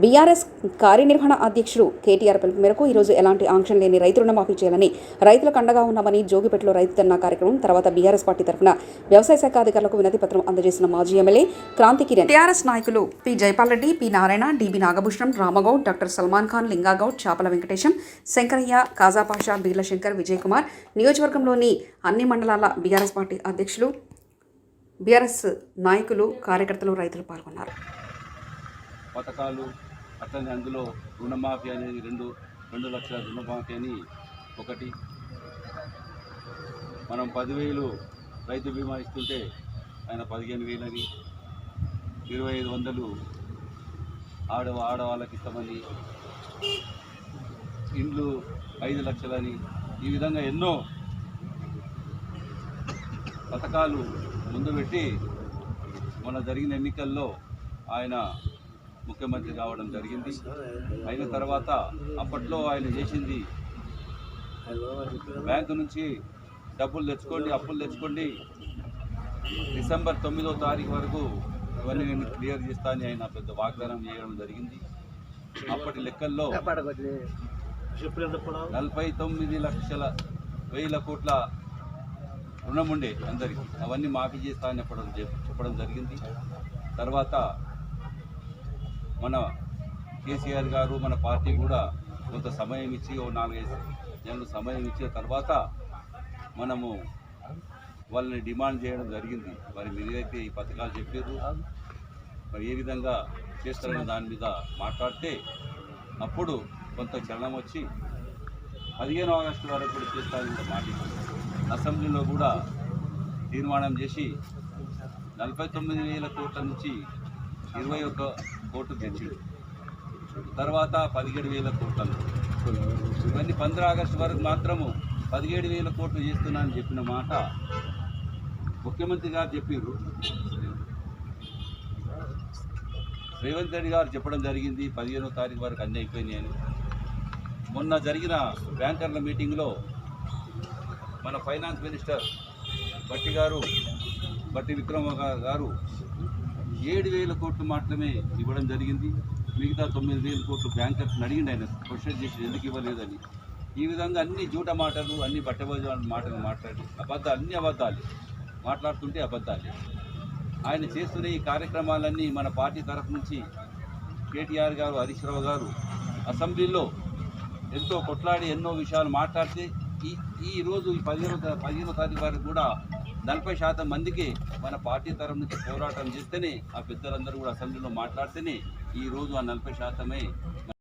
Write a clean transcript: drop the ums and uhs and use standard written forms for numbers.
BRS కార్యనిర్వహణ అధ్యక్షుడు కేటీఆర్ పిలుపు మేరకు ఈరోజు ఎలాంటి ఆంక్షలు లేని రైతు రుణమాఫీ చేయాలని రైతులకు అండగా ఉన్నామని జోగిపేటలో రైతు ధర్నా కార్యక్రమం తర్వాత బీఆర్ఎస్ పార్టీ తరఫున వ్యవసాయ శాఖ అధికారులకు వినతి పత్రం అందజేసిన మాజీ ఎమ్మెల్యే క్రాంతి కిరణ్, టీఆర్ఎస్ నాయకులు P Jaipal Reddy, P Narayana, dB Nagabhushanam, Rama Goud, doctor Salman Khan, Linga Goud, చాపల వెంకటేశం, శంకరయ్య, కాజాపాషా, బీర్ల శంకర్, విజయ్ కుమార్, నియోజకవర్గంలోని అన్ని మండలాల బీఆర్ఎస్ పార్టీ అధ్యక్షులు, బీఆర్ఎస్ నాయకులు, కార్యకర్తలు, రైతులు పాల్గొన్నారు. పథకాలు అట్లనే అందులో రుణమాఫీ అనేది రెండు లక్షల రుణమాఫీ అని ఒకటి, మనం 10,000 రైతు బీమా ఇస్తుంటే ఆయన 15,000 అని, 2,500 ఆడవాళ్ళకి ఇస్తామని, ఇండ్లు 5 లక్షలని, ఈ విధంగా ఎన్నో పథకాలు ముందు పెట్టి మొన్న జరిగిన ఎన్నికల్లో ఆయన ముఖ్యమంత్రి కావడం జరిగింది. అయిన తర్వాత అప్పట్లో ఆయన చేసింది బ్యాంకు నుంచి డబ్బులు తెచ్చుకోండి, అప్పులు తెచ్చుకోండి, డిసెంబర్ 9వ తారీఖు వరకు ఇవన్నీ నేను క్లియర్ చేస్తా అని ఆయన పెద్ద వాగ్దానం చేయడం జరిగింది. అప్పటి లెక్కల్లో 49,00,000 కోట్ల రుణం ఉండే అందరికీ, అవన్నీ మాఫీ చేస్తా అని చెప్పడం జరిగింది. తర్వాత మన కేసీఆర్ గారు మన పార్టీ కూడా కొంత సమయం ఇచ్చి 4-5 నెలలు సమయం ఇచ్చిన తర్వాత మనము వాళ్ళని డిమాండ్ చేయడం జరిగింది. మరి మీరైతే ఈ పథకాలు చెప్పారు, మరి ఏ విధంగా చేస్తారన్న దాని మీద మాట్లాడితే అప్పుడు కొంత చలనం వచ్చి 15 ఆగస్టు వరకు కూడా చేస్తారని మాట్లాడారు. అసెంబ్లీలో కూడా తీర్మానం చేసి 49,000 కోట్ల నుంచి 21 కోట్లు తెచ్చాడు. తర్వాత 17,000 కోట్లు. ఇవన్నీ 15 ఆగస్టు వరకు మాత్రము 17,000 కోట్లు చేస్తున్నానని చెప్పిన మాట ముఖ్యమంత్రి గారు చెప్పారు. రేవంత్ రెడ్డి గారు చెప్పడం జరిగింది 15వ తారీఖు వరకు అన్నీ అయిపోయినాయి అని. మొన్న జరిగిన బ్యాంకర్ల మీటింగ్లో మన ఫైనాన్స్ మినిస్టర్ బట్టి విక్రమ గారు 7,000 కోట్లు మాత్రమే ఇవ్వడం జరిగింది. మిగతా 9,000 కోట్లు బ్యాంకర్స్ని అడిగింది ఆయన, క్వశ్చన్ చేసి ఎందుకు ఇవ్వలేదని. ఈ విధంగా అన్ని జూట మాటలు, అన్ని బట్టబోజు మాటలు మాట్లాడి అన్ని అబద్ధాలు మాట్లాడుతుంటే అబద్ధాలే. ఆయన చేస్తున్న ఈ కార్యక్రమాలన్నీ మన పార్టీ తరఫు నుంచి కేటీఆర్ గారు, హరీష్ రావు గారు అసెంబ్లీలో ఎంతో కొట్లాడి ఎన్నో విషయాలు మాట్లాడితే ఈరోజు ఈ 15వ తారీఖు వరకు కూడా 40% మందికి మన పార్టీ తరఫు నుంచి పోరాటం చేస్తేనే, ఆ పెద్దలందరూ కూడా అసెంబ్లీలో మాట్లాడితేనే ఈరోజు ఆ 40%మే